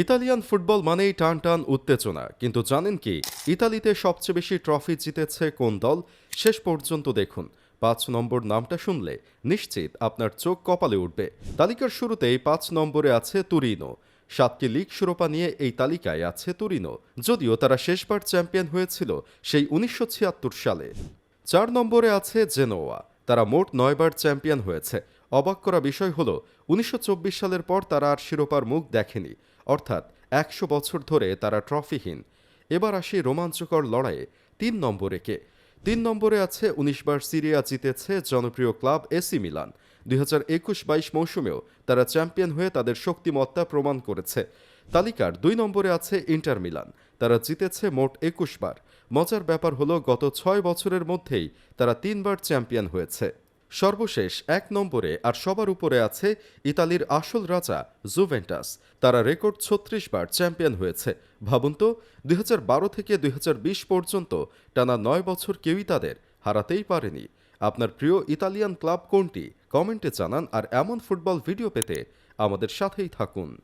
Italian football মানেই টান টান উত্তেজনা, কিন্তু জানেন কি ইতালিতে সবচেয়ে বেশি ট্রফি জিতেছে কোন দল? শেষ পর্যন্ত দেখুন। ৫ নম্বর নামটা শুনলে নিশ্চিত আপনার চোখ কপালে উঠবে। তালিকার শুরুতেই ৫ নম্বরে আছে তুরিনো। ৭টি লিগ শিরোপা নিয়ে এই তালিকায় আছে তুরিনো, যদিও তারা শেষবার চ্যাম্পিয়ন হয়েছিল সেই ১৯৭৬ সালে। ৪ নম্বরে আছে জেনোয়া। তারা মোট ৯বার চ্যাম্পিয়ন হয়েছে। অবাক করা বিষয় হল ১৯২৪ সালের পর তারা আর শিরোপার মুখ দেখেনি, অর্থাৎ ১০০ বছর ধরে তারা ট্রফিহীন। এবার আসি রোমাঞ্চকর লড়াইয়ে। ৩ নম্বরে কে? ৩ নম্বরে আছে ১৯বার সিরিয়া জিতেছে জনপ্রিয় ক্লাব এসি মিলান। ২০২১-২২ মৌসুমেও তারা চ্যাম্পিয়ন হয়ে তাদের শক্তিমত্তা প্রমাণ করেছে। তালিকার ২ নম্বরে আছে ইন্টার মিলান। তারা জিতেছে মোট ২১ বার। মজার ব্যাপার হলো গত ৬ বছরের মধ্যেই তারা ৩বার চ্যাম্পিয়ন হয়েছে। সর্বশেষ ১ নম্বরে আর সবার উপরে আছে ইতালির আসল রাজা জুভেন্টাস। তারা রেকর্ড ৩৬ বার চ্যাম্পিয়ন হয়েছে। ভাবুন তো, ২০১২ থেকে ২০২০ পর্যন্ত টানা ৯ বছর কেউই তাদের হারাতেই পারেনি। আপনার প্রিয় ইতালিয়ান ক্লাব কোনটি? কমেন্টে জানান, আর এমন ফুটবল ভিডিও পেতে আমাদের সাথেই থাকুন।